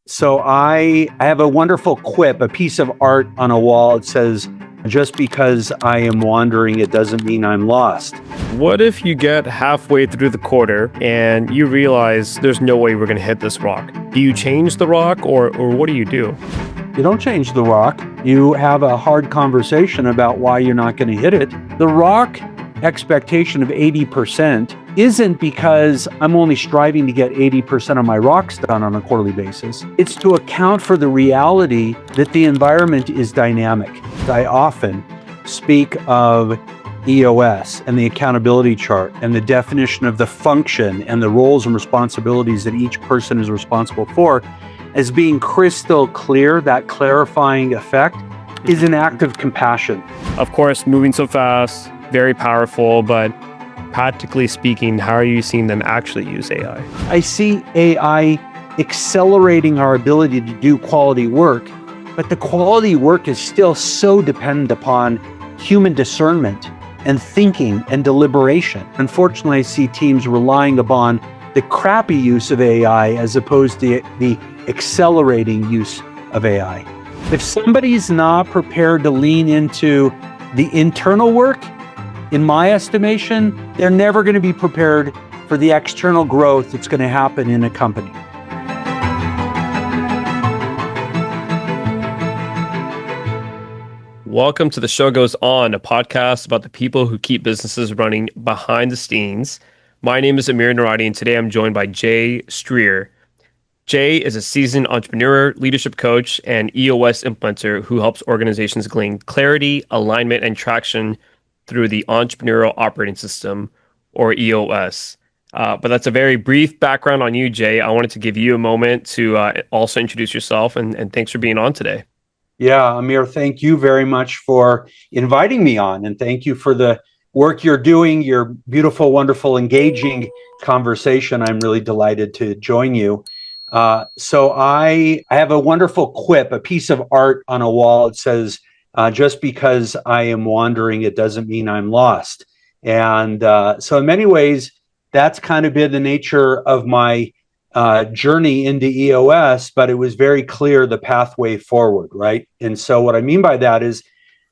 So I have a wonderful quip, a piece of art on a wall. It says, just because I am wandering, it doesn't mean I'm lost. What if you get halfway through the quarter and you realize there's no way we're going to hit this rock? Do you change the rock or what do you do? You don't change the rock. You have a hard conversation about why you're not going to hit it. The rock expectation of 80% isn't because I'm only striving to get 80% of my rocks done on a quarterly basis. It's to account for the reality that the environment is dynamic. I often speak of EOS and the accountability chart and the definition of the function and the roles and responsibilities that each person is responsible for as being crystal clear. That clarifying effect is an act of compassion. Of course, moving so fast, very powerful, but practically speaking, how are you seeing them actually use AI? I see AI accelerating our ability to do quality work, but the quality work is still so dependent upon human discernment and thinking and deliberation. Unfortunately, I see teams relying upon the crappy use of AI as opposed to the accelerating use of AI. If somebody's not prepared to lean into the internal work, in my estimation, they're never going to be prepared for the external growth that's going to happen in a company. Welcome to The Show Goes On, a podcast about the people who keep businesses running behind the scenes. My name is Aamir Noorani, and today I'm joined by Jay Strear. Jay is a seasoned entrepreneur, leadership coach, and EOS implementer who helps organizations gain clarity, alignment, and traction through the Entrepreneurial Operating System, or EOS. But that's a very brief background on you, Jay. I wanted to give you a moment to also introduce yourself, and thanks for being on today. Yeah, Aamir, thank you very much for inviting me on, and thank you for the work you're doing, your beautiful, wonderful, engaging conversation. I'm really delighted to join you. So I have a wonderful quip, a piece of art on a wall. It says, just because I am wandering, it doesn't mean I'm lost. And so in many ways, that's kind of been the nature of my journey into EOS, but it was very clear the pathway forward, right? And so what I mean by that is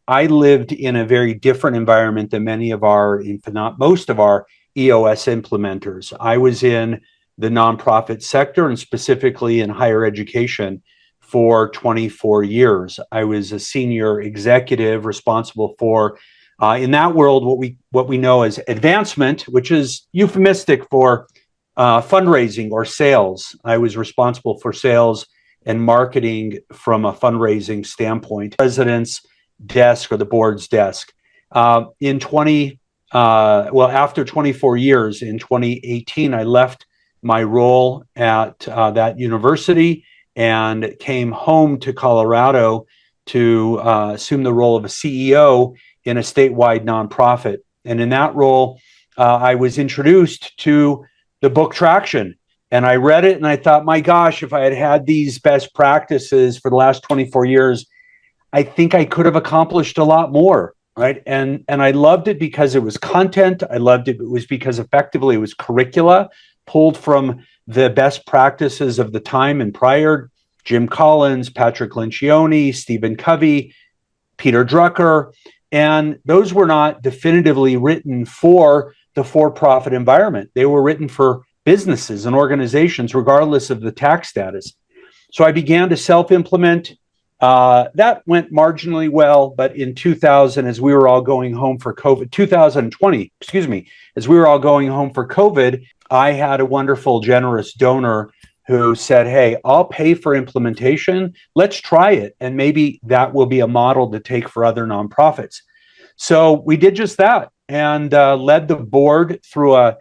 I lived in a very different environment than many of our, if not most of our EOS implementers. I was in the nonprofit sector and specifically in higher education for 24 years. I was a senior executive responsible for, in that world, what we know as advancement, which is euphemistic for fundraising or sales. I was responsible for sales and marketing from a fundraising standpoint. President's desk or the board's desk. After 24 years, in 2018, I left my role at that university and came home to Colorado to assume the role of a CEO in a statewide nonprofit. And in that role, I was introduced to the book Traction. And I read it and I thought, my gosh, if I had had these best practices for the last 24 years, I think I could have accomplished a lot more, right? And I loved it because it was content. I loved it because effectively it was curricula pulled from the best practices of the time and prior. Jim Collins, Patrick Lencioni, Stephen Covey, Peter Drucker. And those were not definitively written for the for-profit environment. They were written for businesses and organizations, regardless of the tax status. So I began to self-implement. That went marginally well, but in 2000, as we were all going home for COVID, 2020, as we were all going home for COVID, I had a wonderful, generous donor who said, hey, I'll pay for implementation. Let's try it. And maybe that will be a model to take for other nonprofits. So we did just that and led the board through a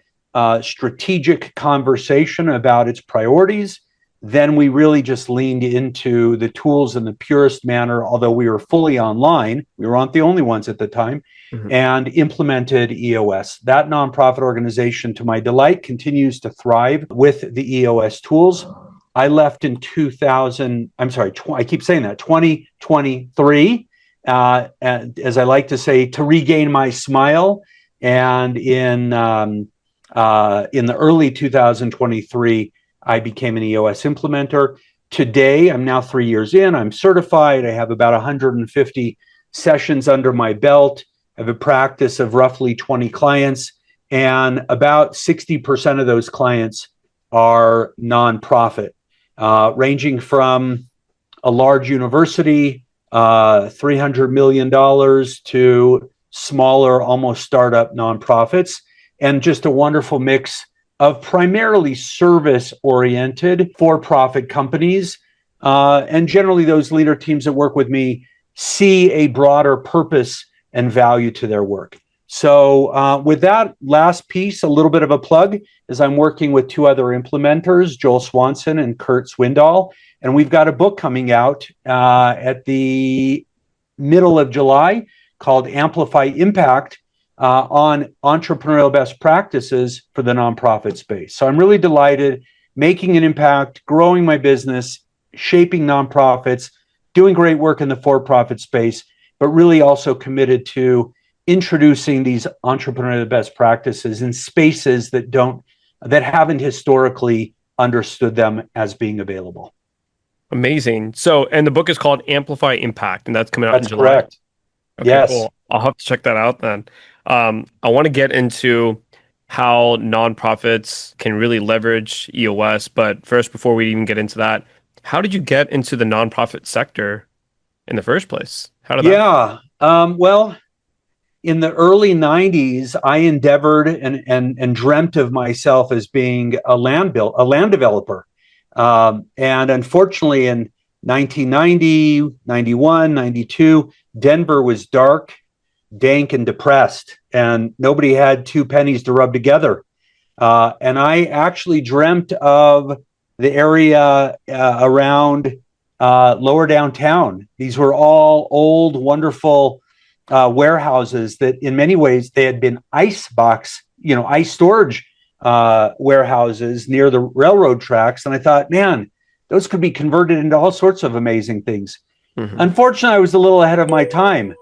strategic conversation about its priorities. Then we really just leaned into the tools in the purest manner, although we were fully online. We weren't the only ones at the time, and implemented EOS. That nonprofit organization, to my delight, continues to thrive with the EOS tools. I left in 2023, as I like to say, to regain my smile. And in the early 2023, I became an EOS implementer. today, I'm now 3 years in, I'm certified. I have about 150 sessions under my belt. I have a practice of roughly 20 clients, and about 60% of those clients are nonprofit, ranging from a large university, $300 million, to smaller, almost startup nonprofits, and just a wonderful mix of primarily service-oriented for-profit companies. And generally, those leader teams that work with me see a broader purpose and value to their work. So with that last piece, a little bit of a plug, is I'm working with two other implementers, Joel Swanson and Kurt Swindoll, and we've got a book coming out at the middle of July called Amplify Impact, on entrepreneurial best practices for the nonprofit space. So I'm really delighted, making an impact, growing my business, shaping nonprofits, doing great work in the for-profit space, but really also committed to introducing these entrepreneurial best practices in spaces that haven't historically understood them as being available. Amazing. So, and the book is called Amplify Impact, and that's coming out in July. That's correct. Okay, Yes. cool. I'll have to check that out then. I want to get into how nonprofits can really leverage EOS, but first, before we even get into that, how did you get into the nonprofit sector in the first place? How did that? Well, in the early 90s, I endeavored and dreamt of myself as being a land developer. And unfortunately, in 1990, 91, 92, Denver was dark, dank, and depressed, and nobody had two pennies to rub together. And I actually dreamt of the area around lower downtown. These were all old, wonderful warehouses that in many ways they had been ice storage warehouses near the railroad tracks. And I thought, man, those could be converted into all sorts of amazing things. Mm-hmm. Unfortunately, I was a little ahead of my time.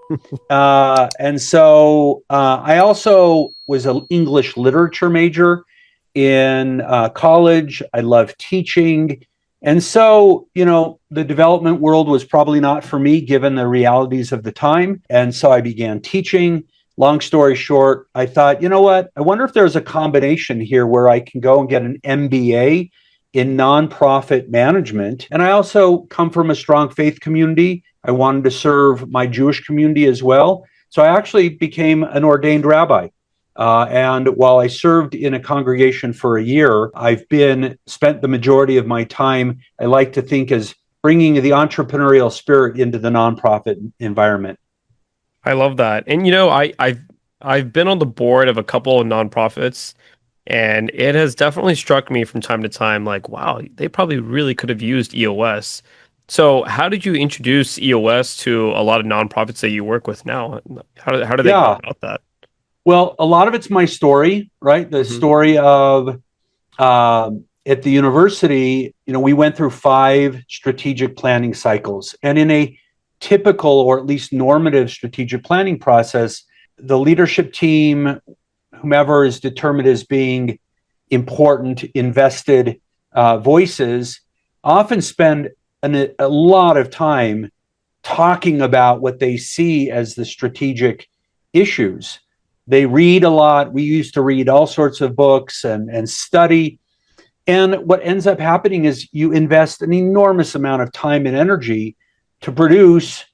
And so I also was an English literature major in college. I loved teaching. And so, the development world was probably not for me, given the realities of the time. And so I began teaching. Long story short, I thought, you know what? I wonder if there's a combination here where I can go and get an MBA in nonprofit management. And I also come from a strong faith community. I wanted to serve my Jewish community as well. So I actually became an ordained rabbi. And while I served in a congregation for a year, I've spent the majority of my time, I like to think, as bringing the entrepreneurial spirit into the nonprofit environment. I love that. And I've been on the board of a couple of nonprofits, and it has definitely struck me from time to time, like, wow, they probably really could have used EOS. So how did you introduce EOS to a lot of nonprofits that you work with now? How do they go about that? Well, a lot of it's my story, right? The story of at the university, we went through 5 strategic planning cycles. And in a typical, or at least normative, strategic planning process, the leadership team, whomever is determined as being important, invested voices, often spend a lot of time talking about what they see as the strategic issues. They read a lot. We used to read all sorts of books and study. And what ends up happening is you invest an enormous amount of time and energy to produce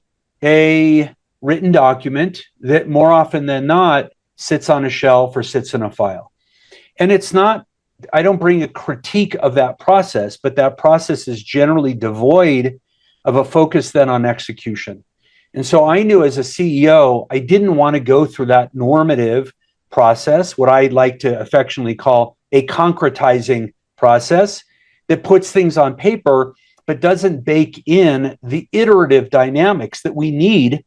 a written document that more often than not sits on a shelf or sits in a file. And I don't bring a critique of that process, but that process is generally devoid of a focus then on execution. And so I knew as a CEO, I didn't want to go through that normative process, what I like to affectionately call a concretizing process that puts things on paper, but doesn't bake in the iterative dynamics that we need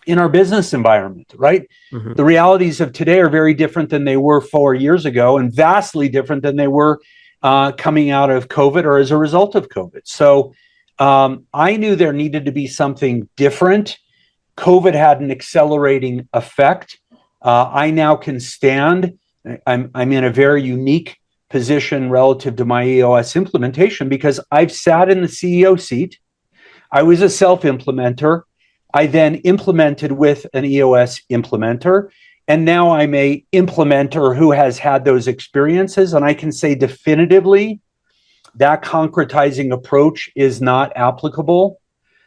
in our business environment, right? Mm-hmm. The realities of today are very different than they were 4 years ago, and vastly different than they were coming out of COVID or as a result of COVID. So I knew there needed to be something different. COVID had an accelerating effect. I now can stand. I'm in a very unique position relative to my EOS implementation because I've sat in the CEO seat. I was a self-implementer. I then implemented with an EOS implementer. And now I'm a implementer who has had those experiences. And I can say definitively that concretizing approach is not applicable.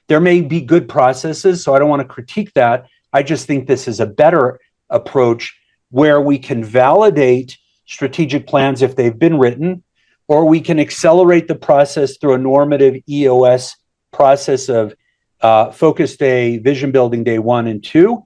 There may be good processes, so I don't want to critique that. I just think this is a better approach where we can validate strategic plans if they've been written, or we can accelerate the process through a normative EOS process of focus day, vision building day 1 and 2.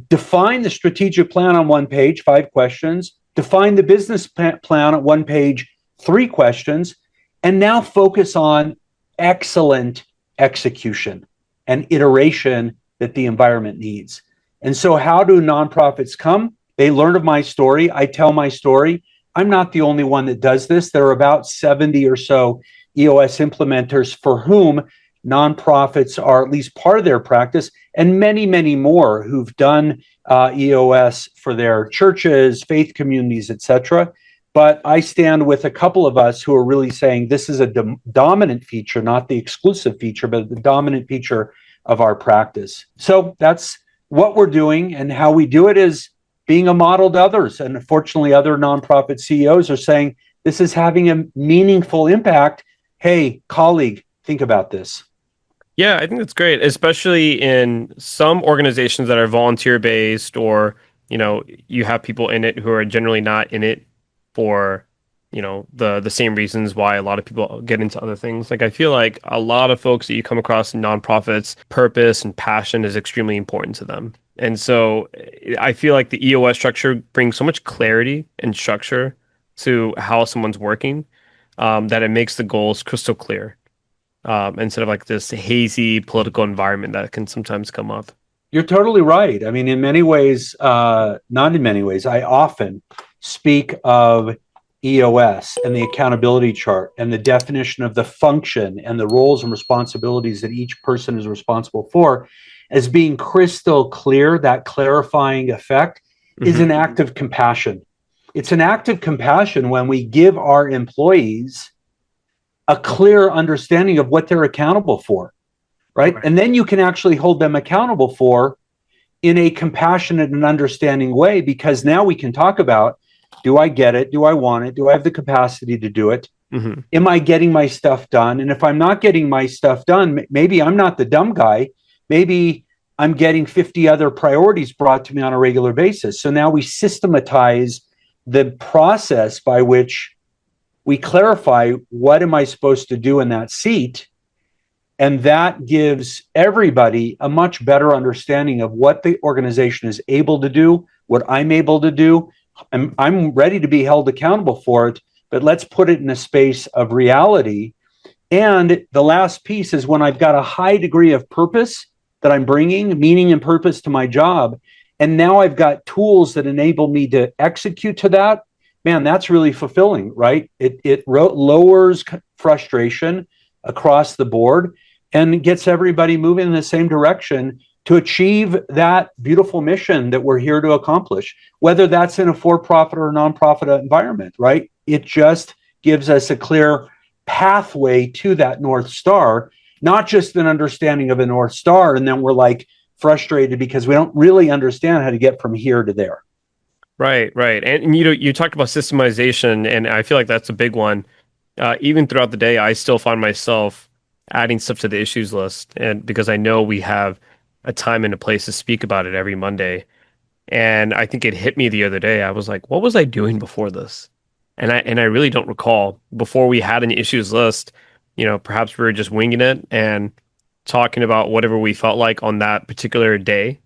Define the strategic plan on 1 page, 5 questions. Define the business plan on 1 page, 3 questions. And now focus on excellent execution and iteration that the environment needs. And so how do nonprofits come? They learn of my story. I tell my story. I'm not the only one that does this. There are about 70 or so EOS implementers for whom nonprofits are at least part of their practice, and many, many more who've done EOS for their churches, faith communities, etc. But I stand with a couple of us who are really saying this is a dominant feature, not the exclusive feature, but the dominant feature of our practice. So that's what we're doing, and how we do it is being a model to others. And unfortunately, other nonprofit CEOs are saying this is having a meaningful impact. Hey, colleague, think about this. Yeah, I think that's great, especially in some organizations that are volunteer-based, or, you have people in it who are generally not in it for, the same reasons why a lot of people get into other things. Like, I feel like a lot of folks that you come across in nonprofits, purpose and passion is extremely important to them. And so I feel like the EOS structure brings so much clarity and structure to how someone's working, that it makes the goals crystal clear, instead of like this hazy political environment that can sometimes come up. You're totally right. I mean, in many ways, not in many ways, I often speak of EOS and the accountability chart and the definition of the function and the roles and responsibilities that each person is responsible for as being crystal clear. That clarifying effect is an act of compassion. It's an act of compassion when we give our employees a clear understanding of what they're accountable for, right? And then you can actually hold them accountable for in a compassionate and understanding way, because now we can talk about, do I get it? Do I want it? Do I have the capacity to do it? Am I getting my stuff done? And if I'm not getting my stuff done, maybe I'm not the dumb guy. Maybe I'm getting 50 other priorities brought to me on a regular basis. So now we systematize the process by which we clarify, what am I supposed to do in that seat? And that gives everybody a much better understanding of what the organization is able to do, what I'm able to do. I'm ready to be held accountable for it, but let's put it in a space of reality. And the last piece is when I've got a high degree of purpose that I'm bringing, meaning and purpose to my job, and now I've got tools that enable me to execute to that, man, that's really fulfilling, right? It lowers frustration across the board and gets everybody moving in the same direction to achieve that beautiful mission that we're here to accomplish, whether that's in a for-profit or nonprofit environment, right? It just gives us a clear pathway to that North Star, not just an understanding of a North Star, and then we're like frustrated because we don't really understand how to get from here to there. Right. And you talked about systemization, and I feel like that's a big one. Even throughout the day, I still find myself adding stuff to the issues list, and because I know we have a time and a place to speak about it every Monday. And I think it hit me the other day. I was like, what was I doing before this? And I really don't recall. Before we had an issues list, perhaps we were just winging it and talking about whatever we felt like on that particular day.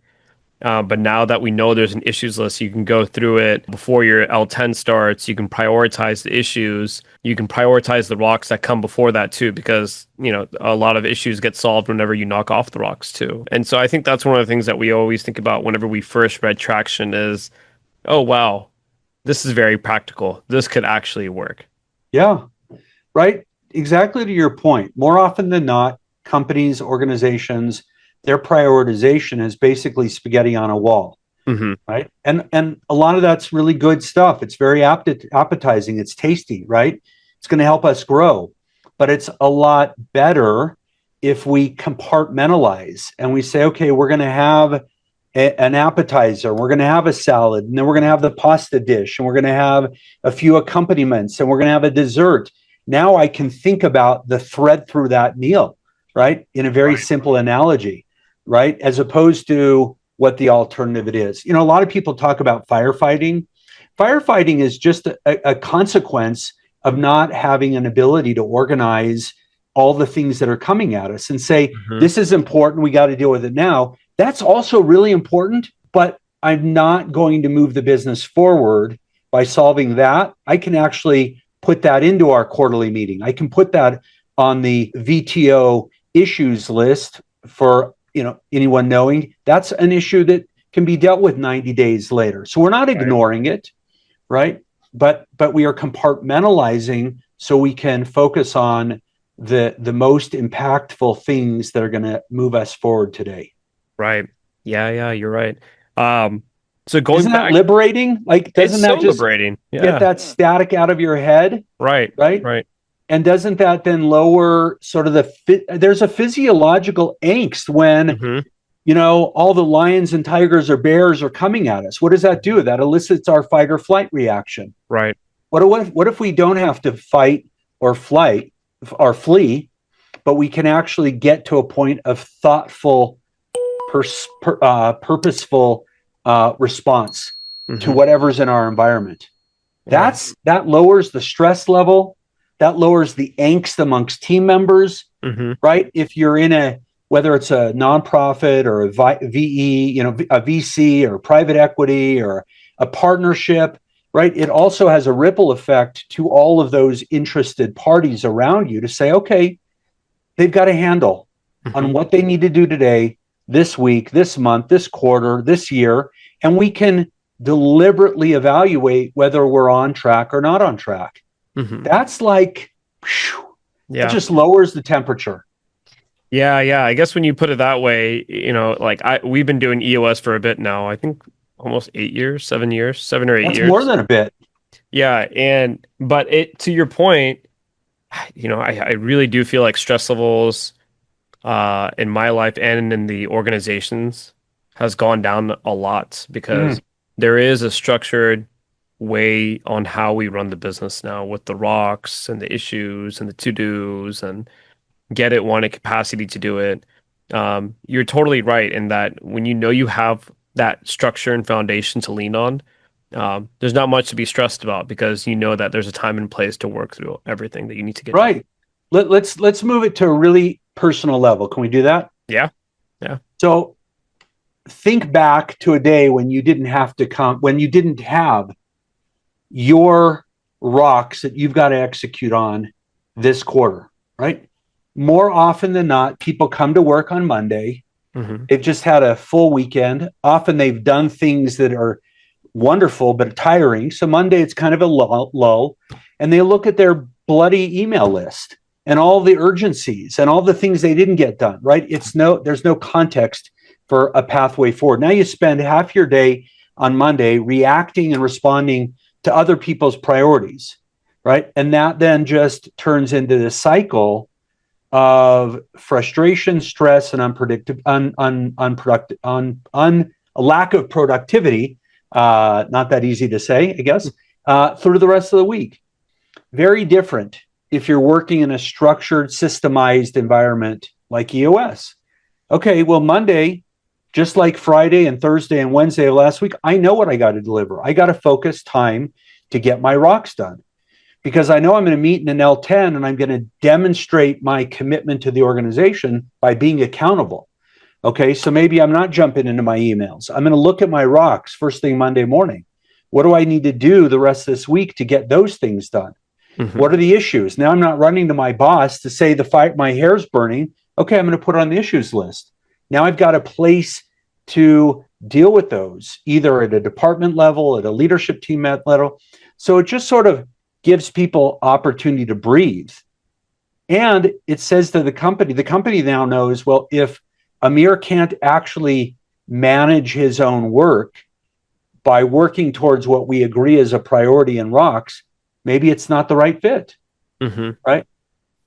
But now that we know there's an issues list, you can go through it before your L10 starts. You can prioritize the issues. You can prioritize the rocks that come before that too, because, a lot of issues get solved whenever you knock off the rocks too. And so I think that's one of the things that we always think about whenever we first read Traction is, oh, wow, this is very practical. This could actually work. Yeah, right. Exactly to your point. More often than not, companies, organizations, their prioritization is basically spaghetti on a wall. Hmm. right? And a lot of that's really good stuff. It's very appetizing. It's tasty, right? It's going to help us grow, but it's a lot better if we compartmentalize and we say, okay, we're going to have an appetizer, we're going to have a salad, and then we're going to have the pasta dish, and we're going to have a few accompaniments, and we're going to have a dessert. Now I can think about the thread through that meal, right? In a very simple analogy, right? As opposed to what the alternative it is. You know, a lot of people talk about firefighting. Firefighting is just a consequence of not having an ability to organize all the things that are coming at us and say, this is important, we got to deal with it now. That's also really important, but I'm not going to move the business forward by solving that. I can actually put that into our quarterly meeting. I can put that on the VTO issues list for, you know, anyone knowing that's an issue that can be dealt with 90 days later. So we're not ignoring it, right? But we are compartmentalizing so we can focus on the most impactful things that are going to move us forward today. Right. Yeah, you're right. So going Isn't back, that liberating? Like, doesn't it's that so just liberating. get Yeah. that static out of your head? Right. Right. Right. And doesn't that then lower sort of there's a physiological angst when, Hmm. you know, all the lions and tigers or bears are coming at us. What does that do? That elicits our fight or flight reaction. Right. What if we don't have to fight or flight or flee, but we can actually get to a point of thoughtful, purposeful response to whatever's in our environment? That lowers the stress level. That lowers the angst amongst team members, right? If you're in whether it's a nonprofit or a VE, you know, a VC or private equity or a partnership, right? It also has a ripple effect to all of those interested parties around you to say, okay, they've got a handle on what they need to do today, this week, this month, this quarter, this year, and we can deliberately evaluate whether we're on track or not on track. That's like, it just lowers the temperature. Yeah. I guess when you put it that way, you know, like we've been doing EOS for a bit now. I think almost 8 years, 7 years, 7 or 8 That's years. more than a bit. Yeah, but to your point, you know, I really do feel like stress levels in my life and in the organizations has gone down a lot because there is a structured way on how we run the business now with the rocks and the issues and the to-dos and get it, want a capacity to do it. You're totally right in that when you know you have that structure and foundation to lean on, there's not much to be stressed about because you know that there's a time and place to work through everything that you need to get right. Let's move it to a really personal level. Can we do that? Yeah. So think back to a day when you didn't have your rocks that you've got to execute on this quarter, right? More often than not, people come to work on Monday. They've just had a full weekend. Often they've done things that are wonderful but tiring. So Monday it's kind of a lull, and they look at their bloody email list and all the urgencies and all the things they didn't get done, right? There's no context for a pathway forward. Now you spend half your day on Monday reacting and responding to other people's priorities, right? And that then just turns into this cycle of frustration, stress, and lack of productivity. Not that easy to say, I guess, through the rest of the week. Very different if you're working in a structured, systemized environment like EOS. Okay, well, Monday, just like Friday and Thursday and Wednesday of last week, I know what I got to deliver. I got to focus time to get my rocks done because I know I'm going to meet in an L10 and I'm going to demonstrate my commitment to the organization by being accountable. Okay, so maybe I'm not jumping into my emails. I'm going to look at my rocks first thing Monday morning. What do I need to do the rest of this week to get those things done? What are the issues? Now I'm not running to my boss to say my hair's burning. Okay, I'm going to put it on the issues list. Now I've got a place to deal with those, either at a department level, at a leadership team level. So it just sort of gives people opportunity to breathe. And it says to the company now knows, well, if Aamir can't actually manage his own work by working towards what we agree is a priority in rocks, maybe it's not the right fit, right?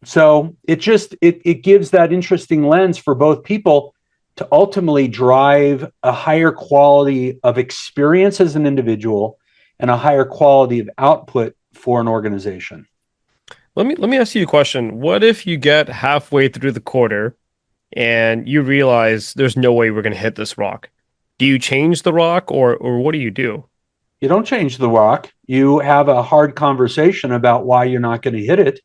So it gives that interesting lens for both people to ultimately drive a higher quality of experience as an individual and a higher quality of output for an organization. Let me ask you a question. What if you get halfway through the quarter and you realize there's no way we're going to hit this rock? Do you change the rock, or what do you do? You don't change the rock. You have a hard conversation about why you're not going to hit it.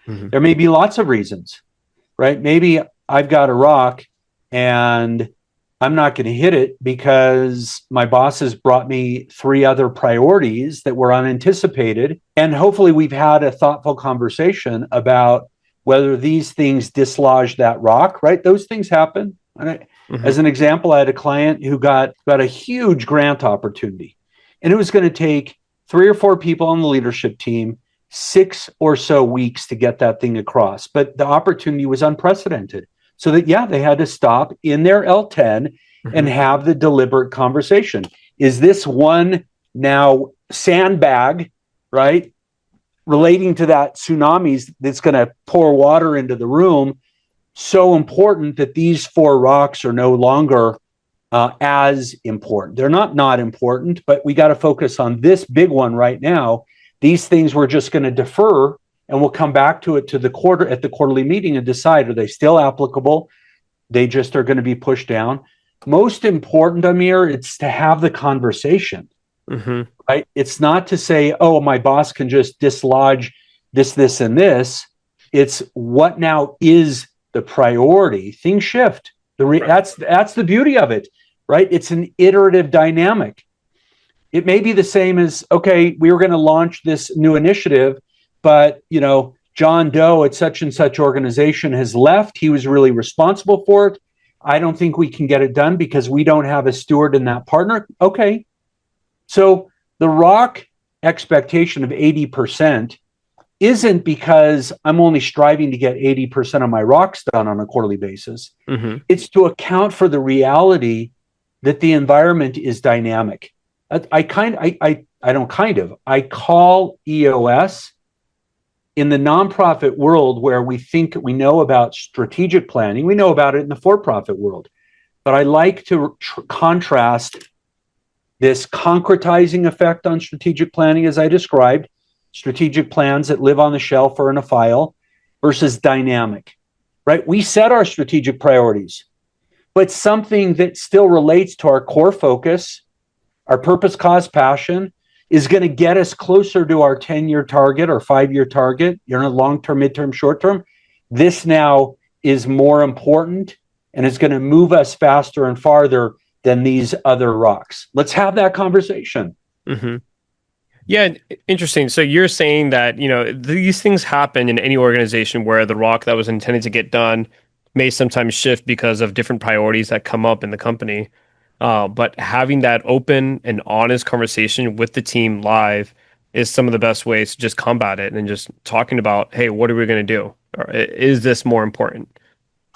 Mhm. There may be lots of reasons, right? Maybe I've got a rock and I'm not going to hit it because my boss has brought me three other priorities that were unanticipated. And hopefully we've had a thoughtful conversation about whether these things dislodge that rock, right? Those things happen. As an example, I had a client who got a huge grant opportunity, and it was going to take 3 or 4 people on the leadership team 6 or so weeks to get that thing across. But the opportunity was unprecedented. So that, yeah, they had to stop in their L10 and have the deliberate conversation. Is this one now sandbag, right, relating to that tsunamis that's going to pour water into the room, so important that these 4 rocks are no longer as important? They're not important, but we got to focus on this big one right now. These things we're just going to defer, and we'll come back to it at the quarterly meeting and decide, are they still applicable? They just are going to be pushed down. Most important, Aamir, it's to have the conversation, right? It's not to say, oh, my boss can just dislodge this, and this. It's what now is the priority. Things shift. That's the beauty of it, right? It's an iterative dynamic. It may be the same as, okay, we were going to launch this new initiative, but John Doe at such and such organization has left. He was really responsible for it. I don't think we can get it done because we don't have a steward in that partner. Okay. So the rock expectation of 80% isn't because I'm only striving to get 80% of my rocks done on a quarterly basis. It's to account for the reality that the environment is dynamic. I call EOS, in the nonprofit world, where we think we know about strategic planning, we know about it in the for-profit world. But I like to contrast this concretizing effect on strategic planning, as I described, strategic plans that live on the shelf or in a file, versus dynamic, right? We set our strategic priorities, but something that still relates to our core focus, our purpose, cause, passion, is going to get us closer to our 10-year target or 5-year target, long-term, midterm, short-term. This now is more important, and it's going to move us faster and farther than these other rocks. Let's have that conversation. Yeah, interesting. So you're saying that, these things happen in any organization where the rock that was intended to get done may sometimes shift because of different priorities that come up in the company. But having that open and honest conversation with the team live is some of the best ways to just combat it, and just talking about, hey, what are we going to do? Or is this more important?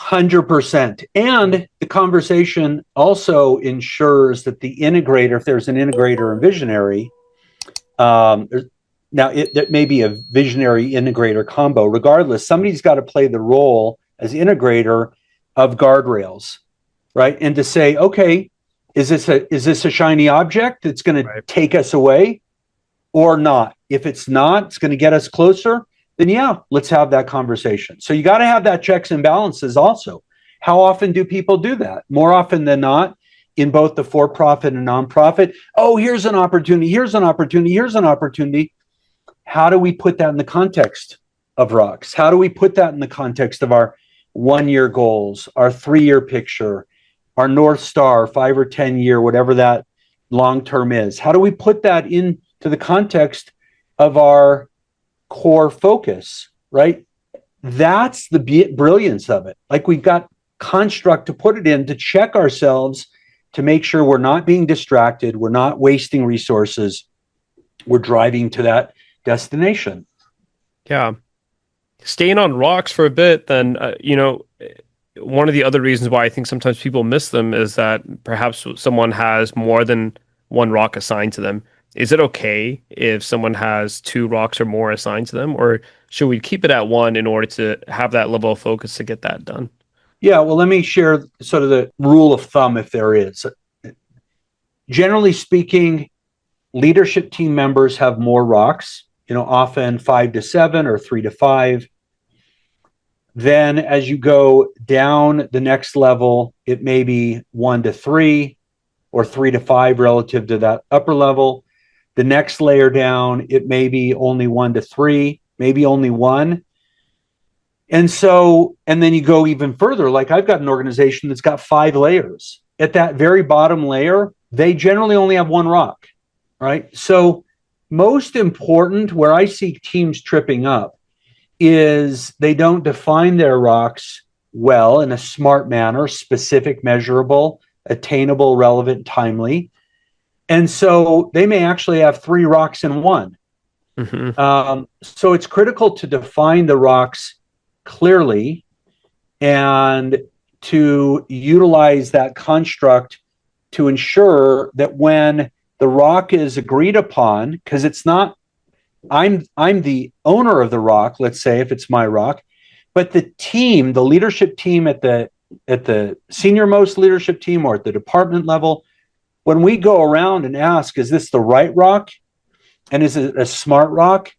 100%. And the conversation also ensures that the integrator, if there's an integrator and visionary, that may be a visionary integrator combo. Regardless, somebody's got to play the role as integrator of guardrails, right? And to say, okay, is this a shiny object that's going to take us away or not? If it's not, it's going to get us closer, then yeah, let's have that conversation. So you got to have that checks and balances also. How often do people do that? More often than not, in both the for-profit and nonprofit. Oh, here's an opportunity, here's an opportunity, here's an opportunity. How do we put that in the context of rocks? How do we put that in the context of our 1-year goals, our 3-year picture, our North Star, 5 or 10 year, whatever that long-term is? How do we put that into the context of our core focus, right? That's the brilliance of it. Like, we've got construct to put it in to check ourselves, to make sure we're not being distracted, we're not wasting resources, we're driving to that destination. Yeah. Staying on rocks for a bit, then, one of the other reasons why I think sometimes people miss them is that perhaps someone has more than one rock assigned to them. Is it okay if someone has two rocks or more assigned to them, or should we keep it at one in order to have that level of focus to get that done? Yeah, well, let me share sort of the rule of thumb if there is. Generally speaking, leadership team members have more rocks, often 5 to 7 or 3 to 5. Then as you go down the next level, it may be 1 to 3 or 3 to 5 relative to that upper level. The next layer down, it may be only 1 to 3, maybe only one. And then you go even further. Like I've got an organization that's got 5 layers. At that very bottom layer, they generally only have one rock, right? So most important, where I see teams tripping up, is they don't define their rocks well in a smart manner, specific, measurable, attainable, relevant, timely. And so they may actually have 3 rocks in one. So it's critical to define the rocks clearly and to utilize that construct to ensure that when the rock is agreed upon, because it's not I'm the owner of the rock, let's say, if it's my rock, but the team, the leadership team at the senior most leadership team or at the department level, when we go around and ask, is this the right rock? And is it a smart rock?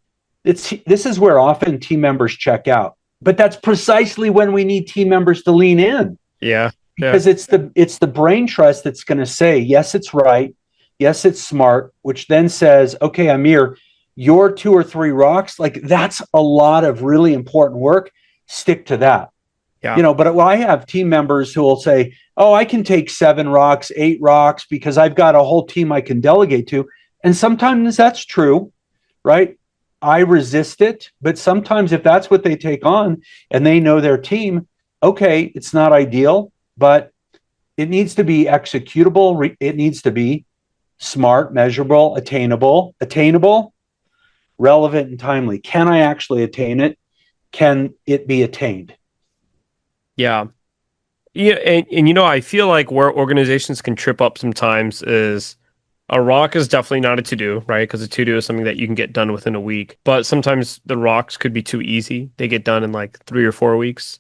This is where often team members check out. But that's precisely when we need team members to lean in. Yeah. Because it's the brain trust that's going to say, yes, it's right. Yes, it's smart, which then says, okay, Aamir, your 2 or 3 rocks, like that's a lot of really important work. Stick to that. Yeah. But I have team members who will say, oh, I can take 7 rocks, 8 rocks because I've got a whole team I can delegate to. And sometimes that's true, right? I resist it, but sometimes if that's what they take on and they know their team, okay, it's not ideal, but it needs to be executable. It needs to be smart, measurable, attainable, relevant, and timely. Can I actually attain it? Can it be attained? Yeah. Yeah. And I feel like where organizations can trip up sometimes is a rock is definitely not a to-do, right? Because a to-do is something that you can get done within a week. But sometimes the rocks could be too easy. They get done in like 3 or 4 weeks.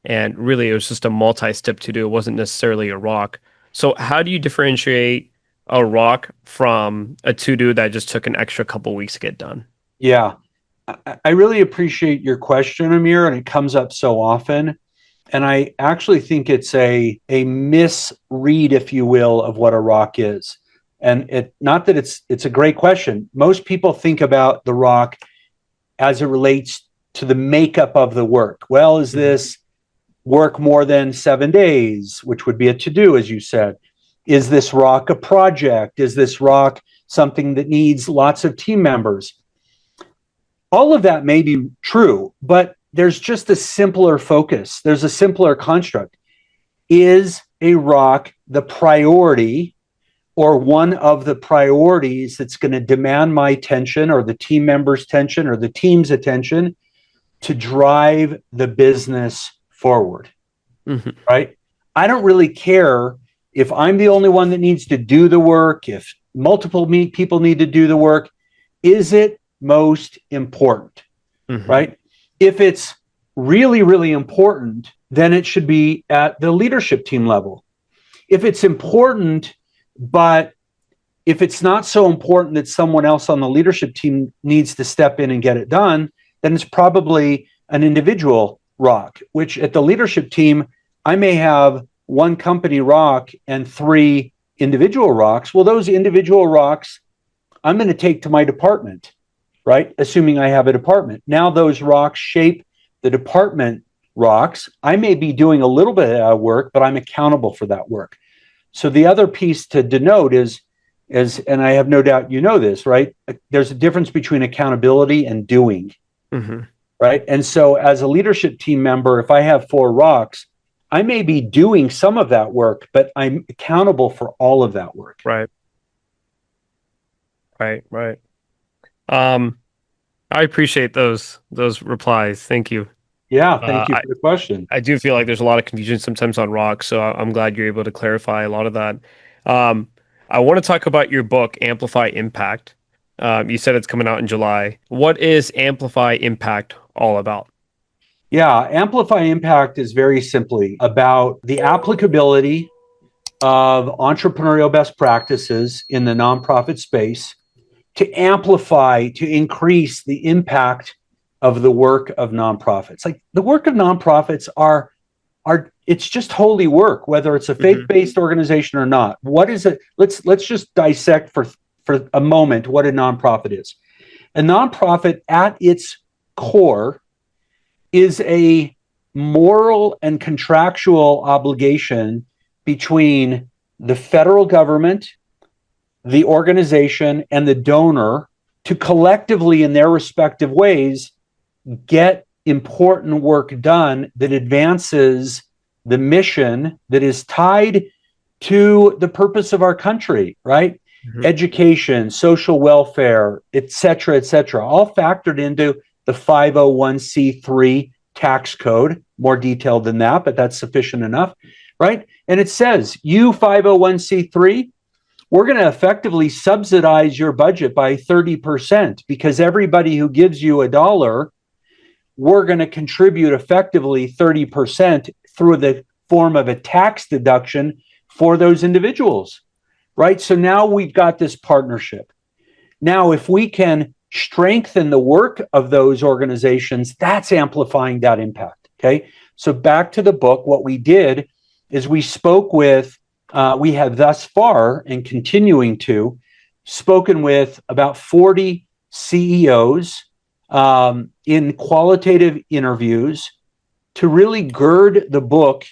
And really, it was just a multi-step to do. It wasn't necessarily a rock. So how do you differentiate a rock from a to-do that just took an extra couple weeks to get done? Yeah. I really appreciate your question, Aamir, and it comes up so often. And I actually think it's a misread, if you will, of what a rock is. And not that it's a great question. Most people think about the rock as it relates to the makeup of the work. Well, is this work more than 7 days, which would be a to-do, as you said? Is this rock a project? Is this rock something that needs lots of team members? All of that may be true, but there's just a simpler focus. There's a simpler construct. Is a rock the priority or one of the priorities that's going to demand my attention or the team members' attention or the team's attention to drive the business forward? Right? I don't really care if I'm the only one that needs to do the work, if multiple people need to do the work. Is it most important? Right? If it's really, really important, then it should be at the leadership team level. If it's important, but if it's not so important that someone else on the leadership team needs to step in and get it done, then it's probably an individual rock, which at the leadership team, I may have one company rock and 3 individual rocks. Well, those individual rocks, I'm going to take to my department, right? Assuming I have a department. Now those rocks shape the department rocks. I may be doing a little bit of work, but I'm accountable for that work. So the other piece to denote is, and I have no doubt you know this, right? There's a difference between accountability and doing, right? And so as a leadership team member, if I have 4 rocks, I may be doing some of that work, but I'm accountable for all of that work. Right. I appreciate those replies. Thank you. Yeah, thank you for the question. I do feel like there's a lot of confusion sometimes on rocks, so I'm glad you're able to clarify a lot of that. I want to talk about your book, Amplify Impact. You said it's coming out in July. What is Amplify Impact all about? Yeah, Amplify Impact is very simply about the applicability of entrepreneurial best practices in the nonprofit space to amplify, to increase the impact of the work of nonprofits. Like the work of nonprofits are it's just holy work, whether it's a faith-based organization or not. What is it? Let's just dissect for a moment what a nonprofit is. A nonprofit at its core is a moral and contractual obligation between the federal government, the organization, and the donor to collectively, in their respective ways, get important work done that advances the mission that is tied to the purpose of our country, right? Education, social welfare, et cetera, all factored into the 501c3 tax code. More detailed than that, but that's sufficient enough, right? And it says, you 501c3, we're going to effectively subsidize your budget by 30% because everybody who gives you $1, we're going to contribute effectively 30% through the form of a tax deduction for those individuals, right? So now we've got this partnership. Now, if we can strengthen the work of those organizations, that's amplifying that impact, okay? So back to the book, what we did is we spoke with, we have thus far and continuing to, spoken with about 40 CEOs in qualitative interviews to really gird the book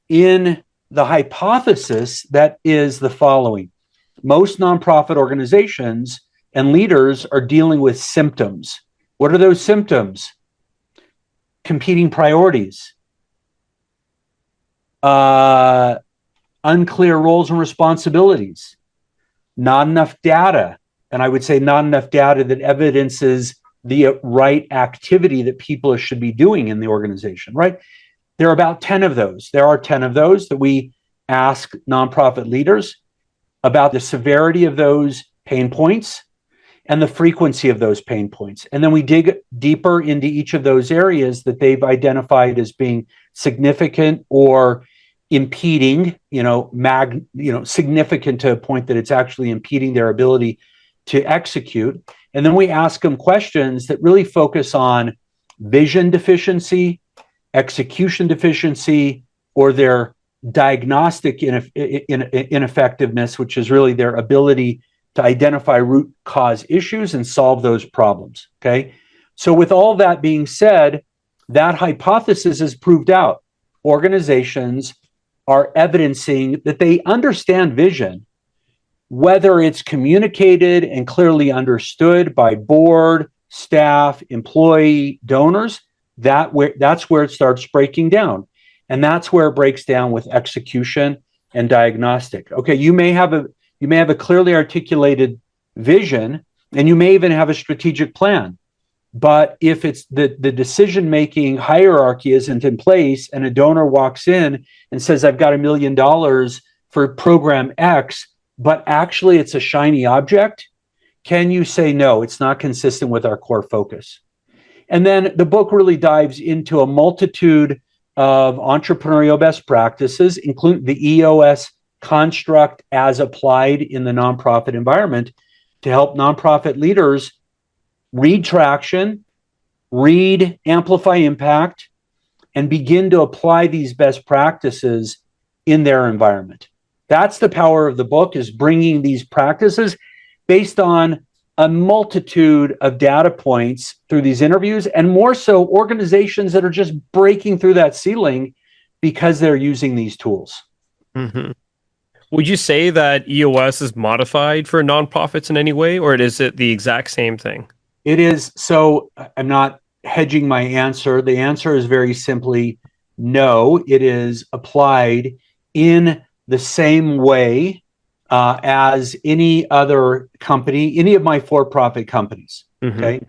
in the hypothesis that is the following. Most nonprofit organizations and leaders are dealing with symptoms. What are those symptoms? Competing priorities, unclear roles and responsibilities, not enough data, and I would say not enough data that evidences the right activity that people should be doing in the organization, right? There are about 10 of those. There are 10 of those that we ask nonprofit leaders about the severity of those pain points and the frequency of those pain points. And then we dig deeper into each of those areas that they've identified as being significant or impeding, significant to a point that it's actually impeding their ability to execute. And then we ask them questions that really focus on vision deficiency, execution deficiency, or their diagnostic ineffectiveness, which is really their ability to identify root cause issues and solve those problems, okay? So with all that being said, that hypothesis is proved out. Organizations are evidencing that they understand vision, whether it's communicated and clearly understood by board, staff, employee, donors, that's where it starts breaking down. And that's where it breaks down with execution and diagnostic. Okay, you may have a clearly articulated vision, and you may even have a strategic plan. But if it's the decision-making hierarchy isn't in place and a donor walks in and says, I've got $1 million for program X, but actually it's a shiny object, can you say, no, it's not consistent with our core focus? And then the book really dives into a multitude of entrepreneurial best practices, including the EOS construct as applied in the nonprofit environment, to help nonprofit leaders read traction, read Amplify Impact, and begin to apply these best practices in their environment. That's the power of the book, is bringing these practices based on a multitude of data points through these interviews, and more so organizations that are just breaking through that ceiling because they're using these tools. Mm-hmm. Would you say that EOS is modified for nonprofits in any way, or is it the exact same thing? It is. So I'm not hedging my answer. The answer is very simply no. It is applied in the same way as any other company, any of my for-profit companies. Mm-hmm. Okay.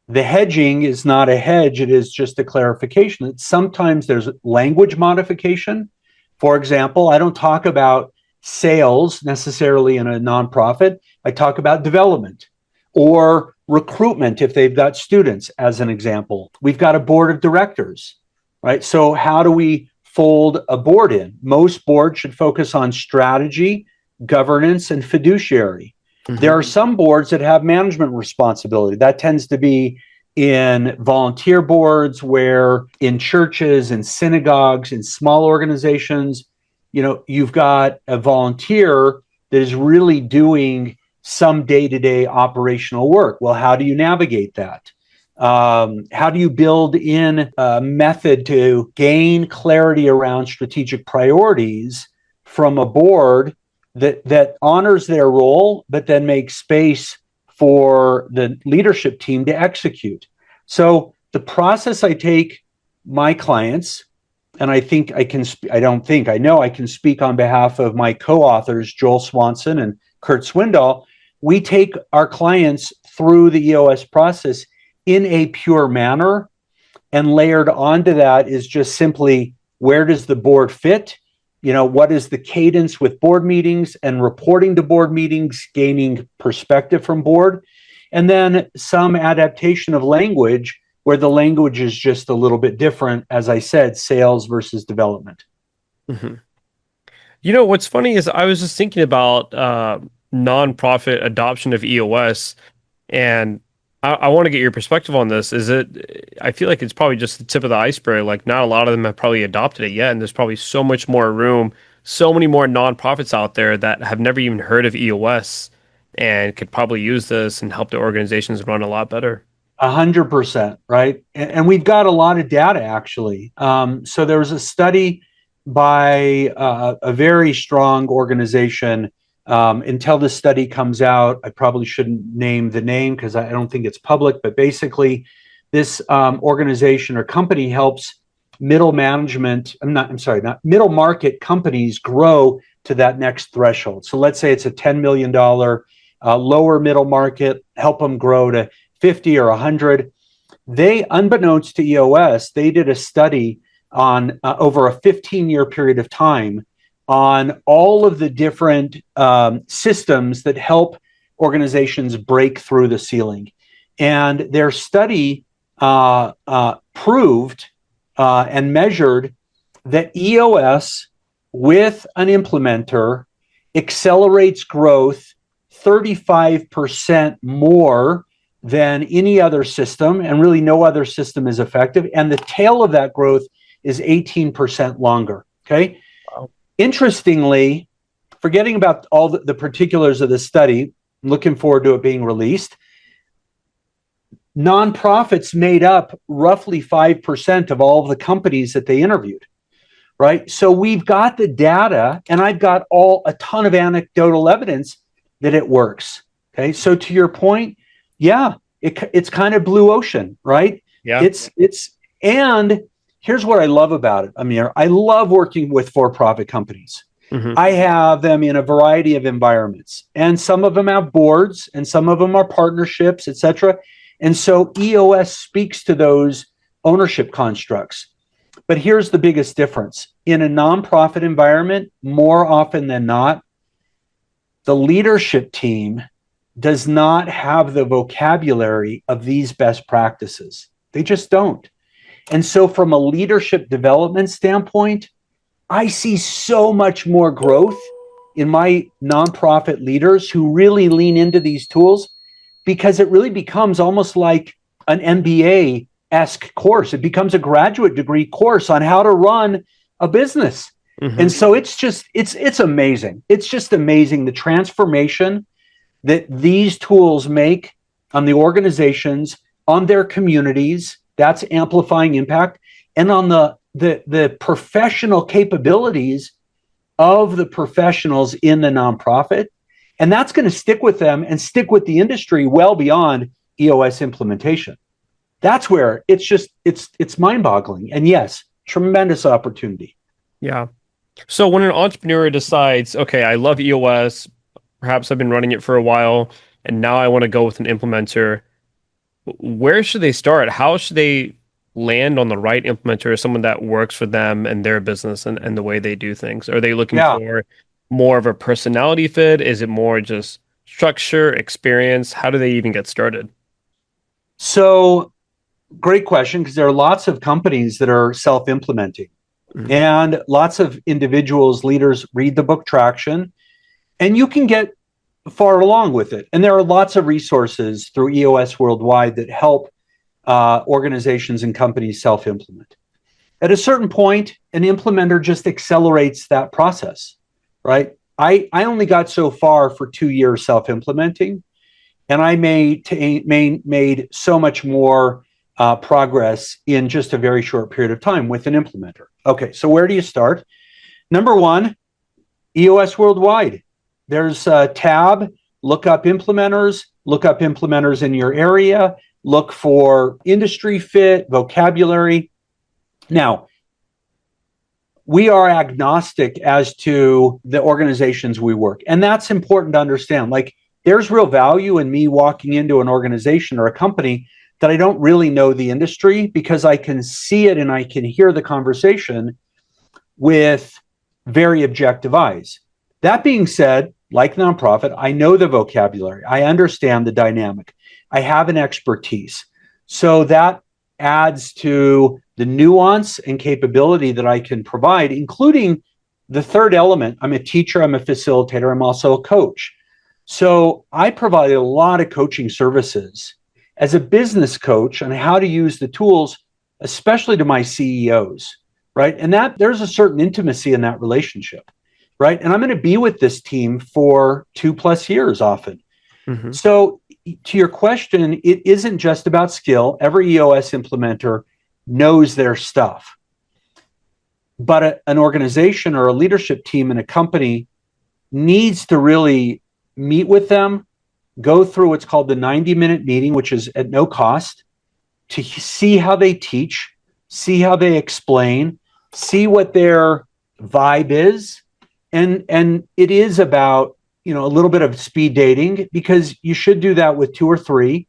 The hedging is not a hedge. It is just a clarification. Sometimes there's language modification. For example, I don't talk about sales necessarily in a nonprofit. I talk about development or recruitment if they've got students, as an example. We've got a board of directors, right? So how do we fold a board in? Most boards should focus on strategy, governance, and fiduciary. There are some boards that have management responsibility. That tends to be in volunteer boards, where in churches and synagogues, in small organizations, you've got a volunteer that is really doing some day-to-day operational work. Well, how do you navigate that? How do you build in a method to gain clarity around strategic priorities from a board that honors their role, but then makes space for the leadership team to execute? So the process I take my clients, and I know I can speak on behalf of my co-authors, Joel Swanson and Kurt Swindoll. We take our clients through the EOS process in a pure manner, and layered onto that is just simply, where does the board fit? What is the cadence with board meetings and reporting to board meetings, gaining perspective from board, and then some adaptation of language where the language is just a little bit different, as I said, sales versus development. Mm-hmm. What's funny is I was just thinking about nonprofit adoption of EOS, and I want to get your perspective on this. I feel like it's probably just the tip of the iceberg. Like, not a lot of them have probably adopted it yet, and there's probably so much more room, so many more nonprofits out there that have never even heard of EOS and could probably use this and help their organizations run a lot better. 100%, right? And we've got a lot of data, actually. So there was a study by a very strong organization. Until this study comes out, I probably shouldn't name the name because I don't think it's public, but basically this organization or company helps middle market companies grow to that next threshold. So let's say it's a $10 million lower middle market, help them grow to 50 or 100. They, unbeknownst to EOS, they did a study on over a 15-year period of time on all of the different systems that help organizations break through the ceiling. And their study proved and measured that EOS with an implementer accelerates growth 35% more than any other system, and really no other system is effective. And the tail of that growth is 18% longer. Okay. Wow. Interestingly, forgetting about all the particulars of the study, looking forward to it being released, nonprofits made up roughly 5% of all of the companies that they interviewed, right? So we've got the data, and I've got a ton of anecdotal evidence that it works. Okay, so to your point, yeah, it's kind of blue ocean, right? Yeah. And here's what I love about it, Aamir. I love working with for-profit companies. Mm-hmm. I have them in a variety of environments, and some of them have boards, and some of them are partnerships, etc. And so EOS speaks to those ownership constructs. But here's the biggest difference. In a nonprofit environment, more often than not, the leadership team does not have the vocabulary of these best practices. They just don't. And so from a leadership development standpoint, I see so much more growth in my nonprofit leaders who really lean into these tools, because it really becomes almost like an MBA-esque course. It becomes a graduate degree course on how to run a business. Mm-hmm. And so it's amazing. It's just amazing the transformation that these tools make on the organizations, on their communities. That's amplifying impact, and on the professional capabilities of the professionals in the nonprofit. And that's going to stick with them and stick with the industry well beyond EOS implementation. That's where it's mind-boggling. And yes, tremendous opportunity. Yeah. So when an entrepreneur decides, okay, I love EOS, perhaps I've been running it for a while, and now I want to go with an implementer, where should they start? How should they land on the right implementer, someone that works for them and their business and the way they do things? Are they looking for more of a personality fit? Is it more just structure, experience? How do they even get started? So, great question, because there are lots of companies that are self-implementing, Mhm. and lots of individuals, leaders read the book Traction, and you can get far along with it. And there are lots of resources through EOS Worldwide that help organizations and companies self-implement. At a certain point, an implementer just accelerates that process, right? I only got so far for 2 years self-implementing, and I made so much more progress in just a very short period of time with an implementer. Okay, so where do you start? Number one, EOS Worldwide. There's a tab, look up implementers in your area, look for industry fit, vocabulary. Now, we are agnostic as to the organizations we work. And that's important to understand. Like, there's real value in me walking into an organization or a company that I don't really know the industry, because I can see it and I can hear the conversation with very objective eyes. That being said, like nonprofit, I know the vocabulary. I understand the dynamic. I have an expertise. So that adds to the nuance and capability that I can provide, including the third element. I'm a teacher, I'm a facilitator, I'm also a coach. So I provide a lot of coaching services as a business coach on how to use the tools, especially to my CEOs, right? And that there's a certain intimacy in that relationship, right? And I'm going to be with this team for 2+ years often. Mhm. So to your question, it isn't just about skill. Every EOS implementer knows their stuff. But an organization or a leadership team in a company needs to really meet with them, go through what's called the 90-minute meeting, which is at no cost, to see how they teach, see how they explain, see what their vibe is. And it is about, a little bit of speed dating, because you should do that with 2 or 3,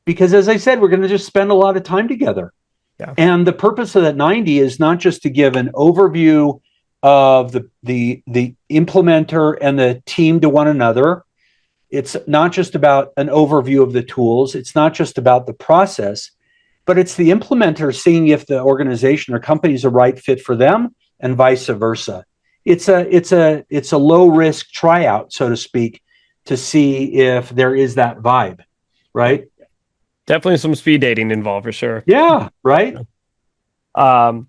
because as I said, we're going to just spend a lot of time together. Yeah. And the purpose of that 90 is not just to give an overview of the implementer and the team to one another. It's not just about an overview of the tools. It's not just about the process, but it's the implementer seeing if the organization or company is a right fit for them, and vice versa. It's a low risk tryout, so to speak, to see if there is that vibe, right? Definitely some speed dating involved for sure. Yeah, right. Um,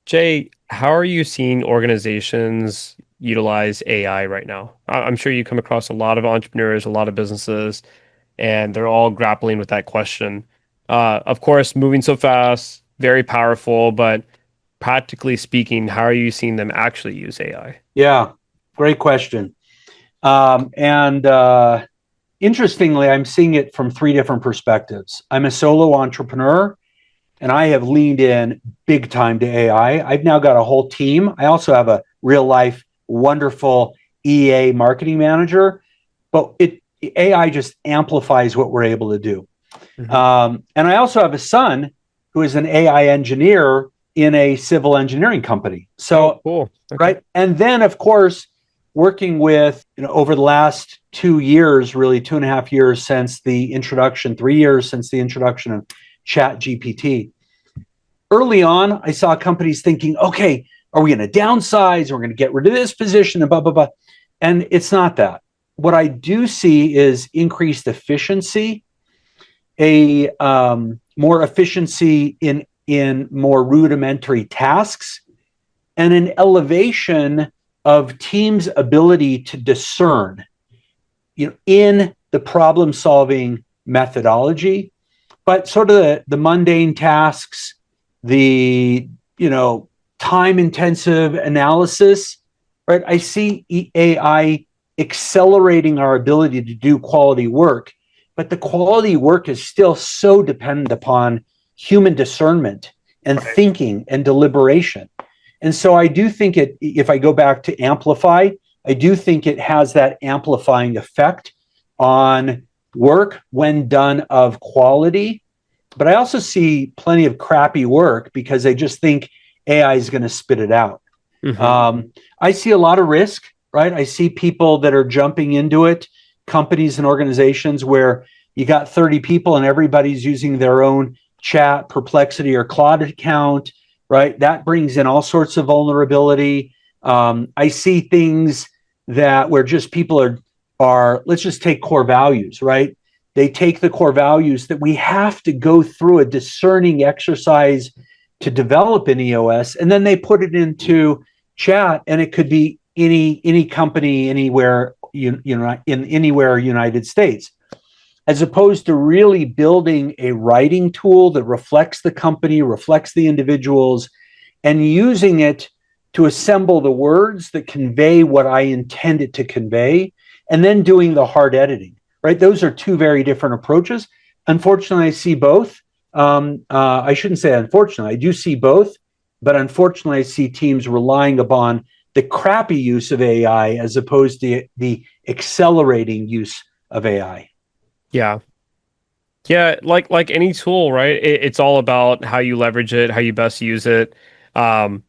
Jay, how are you seeing organizations utilize AI right now? I'm sure you come across a lot of entrepreneurs, a lot of businesses, and they're all grappling with that question. Of course, moving so fast, very powerful, but practically speaking, how are you seeing them actually use AI? Yeah, great question. And interestingly, I'm seeing it from 3 different perspectives. I'm a solo entrepreneur, and I have leaned in big time to AI. I've now got a whole team. I also have a real life, wonderful EA marketing manager, but AI just amplifies what we're able to do. Mhm. And I also have a son who is an AI engineer in a civil engineering company. So, Cool. Okay. right. And then, of course, working with, over the last 2 years, really 2.5 years since the introduction, 3 years since the introduction of Chat GPT. Early on, I saw companies thinking, okay, are we going to downsize? We're going to get rid of this position and blah, blah, blah. And it's not that. What I do see is increased efficiency, a more efficiency in more rudimentary tasks, and an elevation of teams' ability to discern, in the problem-solving methodology, but sort of the mundane tasks, the time-intensive analysis, right? I see AI accelerating our ability to do quality work, but the quality work is still so dependent upon human discernment and thinking and deliberation. And so I do think if I go back to amplify, I do think it has that amplifying effect on work when done of quality. But I also see plenty of crappy work because they just think AI is going to spit it out. Mhm. I see a lot of risk. right? I see people that are jumping into it, companies and organizations where you got 30 people and everybody's using their own chat, Perplexity, or Claude account, right? That brings in all sorts of vulnerability. I see things that where just people are let's just take core values, right? They take the core values that we have to go through a discerning exercise to develop in EOS, and then they put it into chat, and it could be any company anywhere, in anywhere United States, as opposed to really building a writing tool that reflects the company, reflects the individuals, and using it to assemble the words that convey what I intend it to convey, and then doing the hard editing, right? Those are two very different approaches. Unfortunately, I see both. I shouldn't say unfortunately, I do see both, but unfortunately, I see teams relying upon the crappy use of AI as opposed to the accelerating use of AI. Yeah. Yeah, like any tool, right? It's all about how you leverage it, how you best use it. Um,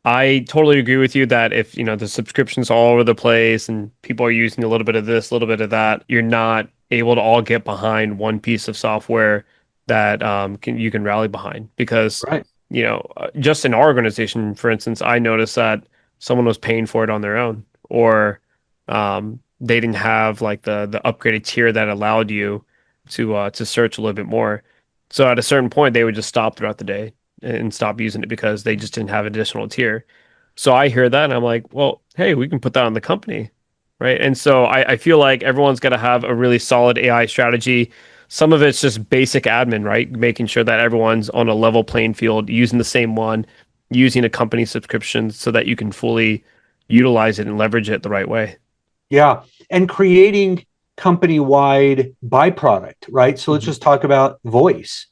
I totally agree with you that if, the subscriptions all over the place and people are using a little bit of this, a little bit of that, you're not able to all get behind one piece of software that you can rally behind. Because, Right. just in our organization, for instance, I noticed that someone was paying for it on their own, or they didn't have like the upgraded tier that allowed you to search a little bit more. So at a certain point, they would just stop throughout the day and stop using it because they just didn't have additional tier. So I hear that and I'm like, well, hey, we can put that on the company, right? And so I feel like everyone's got to have a really solid AI strategy. Some of it's just basic admin, right? Making sure that everyone's on a level playing field, using the same one, using a company subscription so that you can fully utilize it and leverage it the right way. Yeah. And creating company-wide byproduct, right? So let's just talk about voice.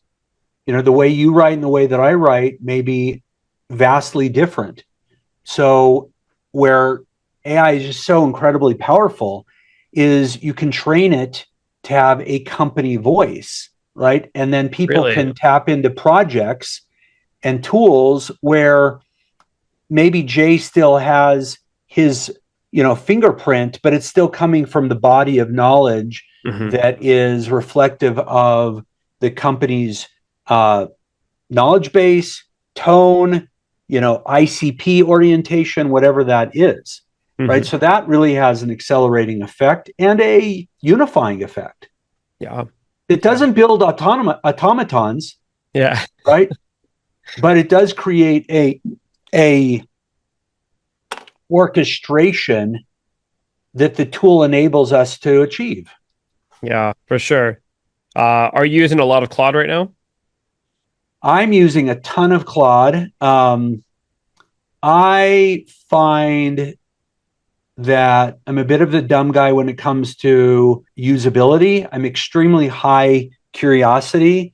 The way you write and the way that I write may be vastly different. So where AI is just so incredibly powerful is you can train it to have a company voice, right? And then people Really? can tap into projects and tools where maybe Jay still has his, fingerprint, but it's still coming from the body of knowledge Hmm. that is reflective of the company's knowledge base, tone, ICP orientation, whatever that is, right? Hmm. So that really has an accelerating effect and a unifying effect. Yeah. It Yeah. doesn't build automatons, Yeah. right? But it does create a orchestration that the tool enables us to achieve. Yeah, for sure. Are you using a lot of Claude right now? I'm using a ton of Claude. I find that I'm a bit of the dumb guy when it comes to usability. I'm extremely high curiosity.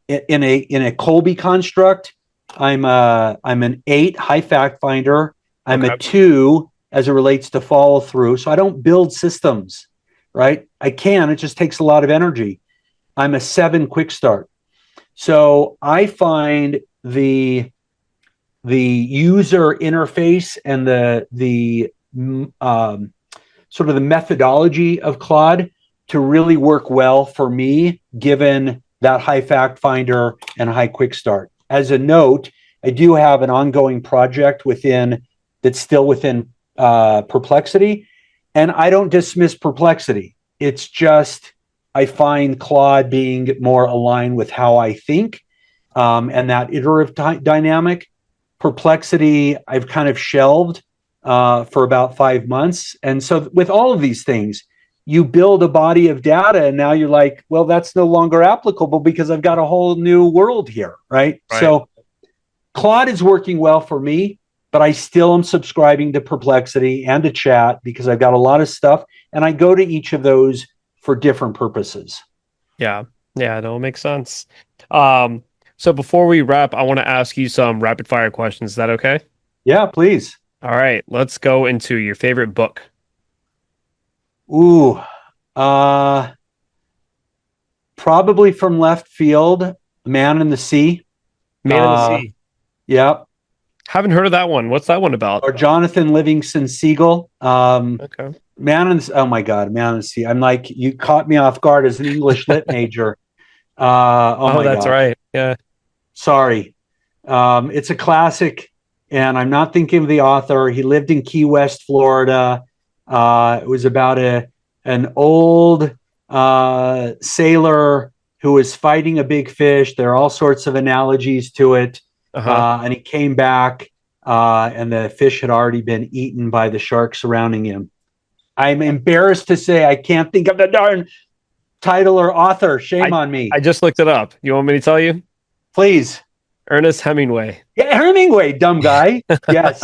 In a Colby construct, I'm an 8 high fact finder. I'm a Okay. 2 as it relates to follow through. So I don't build systems, right? I can. It just takes a lot of energy. I'm a 7 quick start. So I find the user interface and the sort of the methodology of Claude to really work well for me, given that high fact finder and high quick start. As a note, I do have an ongoing project that's still within Perplexity, and I don't dismiss Perplexity. It's just I find Claude being more aligned with how I think, and that iterative dynamic. Perplexity, I've kind of shelved for about 5 months. And so, with all of these things, you build a body of data, and now you're like, well, that's no longer applicable because I've got a whole new world here, right? Right. So, Claude is working well for me, but I still am subscribing to Perplexity and to Chat because I've got a lot of stuff, and I go to each of those for different purposes. Yeah. Yeah, no, it makes sense. Um, so before we wrap, I want to ask you some rapid fire questions. Is that okay? Yeah, please. All right, let's go into your favorite book. Ooh, uh, probably from left field, Man in the Sea. Man in the Uh, Sea. yeah. Haven't heard of that one. What's that one about? Or Jonathan Livingston Seagull. Okay. Oh my God, Man on the Sea. I'm like, you caught me off guard as an English lit major. Oh Oh, my that's God. right. Yeah. Sorry. It's a classic, and I'm not thinking of the author. He lived in Key West, Florida. It was about an old sailor who was fighting a big fish. There are all sorts of analogies to it. Uh-huh. And he came back, and the fish had already been eaten by the sharks surrounding him. I'm embarrassed to say I can't think of the darn title or author. Shame on me. I just looked it up. You want me to tell you? Please. Ernest Hemingway. Yeah, Hemingway, dumb guy. Yes.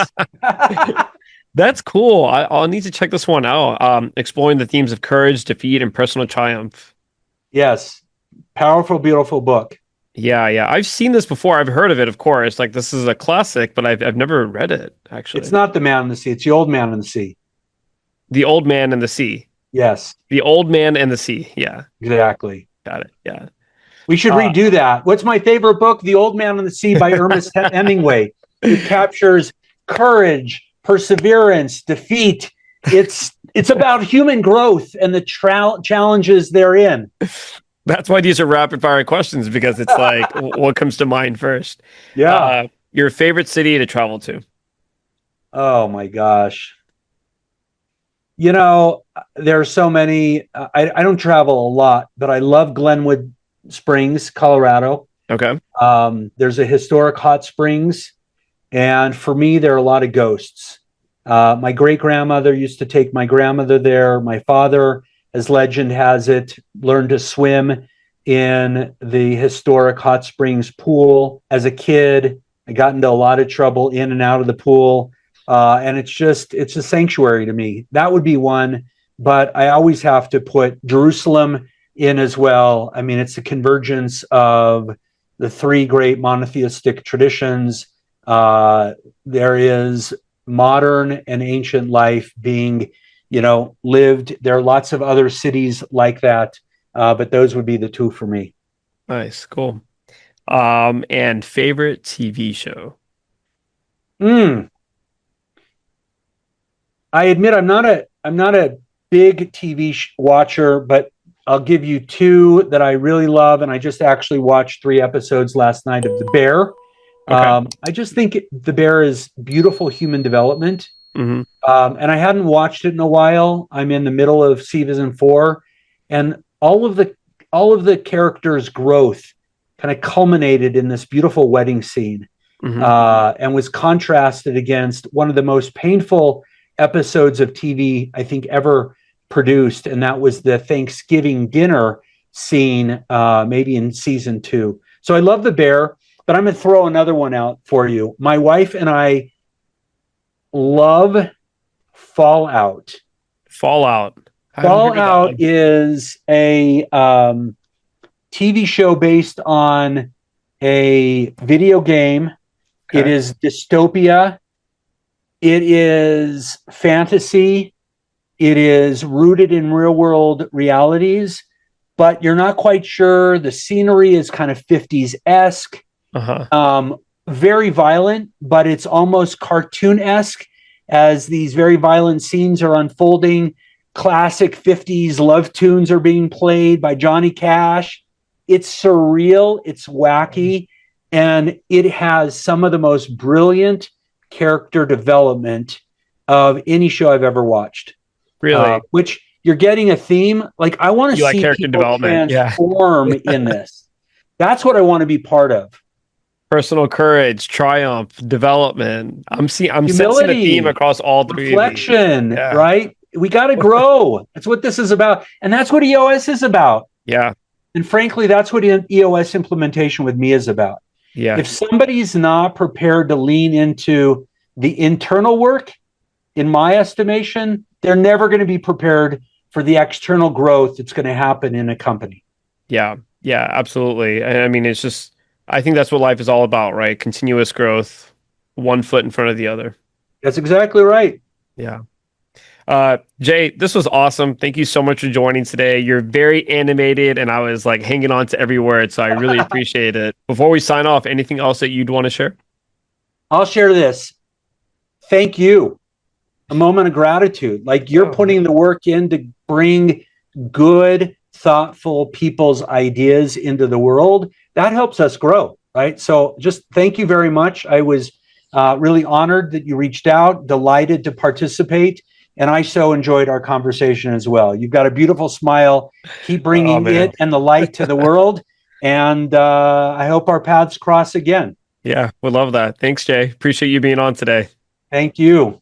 That's cool. I'll need to check this one out. Exploring the themes of courage, defeat, and personal triumph. Yes. Powerful, beautiful book. Yeah, yeah. I've seen this before. I've heard of it, of course. Like this is a classic, but I've never read it, actually. It's not The Man in the Sea. It's The Old Man in the Sea. The Old Man and the Sea. Yes. The Old Man and the Sea. Yeah. Exactly. Got it. Yeah. We should redo that. What's my favorite book? The Old Man in the Sea by Ernest Hemingway. It captures courage, perseverance, defeat. It's about human growth and the challenges therein. That's why these are rapid fire questions, because it's like what comes to mind first. Yeah. Your favorite city to travel to? Oh my gosh. You know, there are so many. I don't travel a lot, but I love Glenwood Springs, Colorado. Okay. There's a historic hot springs, and for me, there are a lot of ghosts. My great grandmother used to take my grandmother there. My father, as legend has it, learned to swim in the historic hot springs pool as a kid. I got into a lot of trouble in and out of the pool. And it's a sanctuary to me. That would be one, but I always have to put Jerusalem in as well. I mean, it's a convergence of the three great monotheistic traditions. There is modern and ancient life being, lived. There are lots of other cities like that, but those would be the two for me. Nice. Cool. And favorite TV show? I admit I'm not a big TV watcher, but I'll give you two that I really love, and I just actually watched 3 episodes last night of The Bear. Okay. I just think The Bear is beautiful human development, Mm-hmm. and I hadn't watched it in a while. I'm in the middle of season 4, and all of the characters' growth kind of culminated in this beautiful wedding scene, Mm-hmm. and was contrasted against one of the most painful episodes of TV I think ever produced, and that was the Thanksgiving dinner scene, maybe in season 2. So I love The Bear, but I'm going to throw another one out for you. My wife and I love Fallout. Fallout. Fallout is a TV show based on a video game. Okay. It is dystopia. It is fantasy. It is rooted in real world realities, but you're not quite sure. The scenery is kind of 50s-esque. Uh-huh. Very violent, but it's almost cartoon-esque as these very violent scenes are unfolding. Classic 50s love tunes are being played by Johnny Cash. It's surreal. It's wacky. And it has some of the most brilliant character development of any show I've ever watched. Really? Which you're getting a theme. Like, I want to see character people development transform in this. That's what I want to be part of. Personal courage, triumph, development. I'm Humility, sensing a theme across all three. Reflection, right? We got to grow. That's what this is about. And that's what EOS is about. Yeah. And frankly, that's what EOS implementation with me is about. Yeah. If somebody's not prepared to lean into the internal work, in my estimation, they're never going to be prepared for the external growth that's going to happen in a company. Yeah. Yeah, absolutely. I mean, it's just, I think that's what life is all about, right? Continuous growth, one foot in front of the other. That's exactly right. Yeah. Jay, this was awesome. Thank you so much for joining today. You're very animated, and I was like hanging on to every word, so I really appreciate it. Before we sign off, anything else that you'd want to share? I'll share this. Thank you. A moment of gratitude. Like you're putting the work in to bring good, thoughtful people's ideas into the world. That helps us grow, right? So just thank you very much. I was really honored that you reached out, delighted to participate. And I so enjoyed our conversation as well. You've got a beautiful smile. Keep bringing it and the light to the world. And I hope our paths cross again. Yeah, would love that. Thanks, Jay. Appreciate you being on today. Thank you.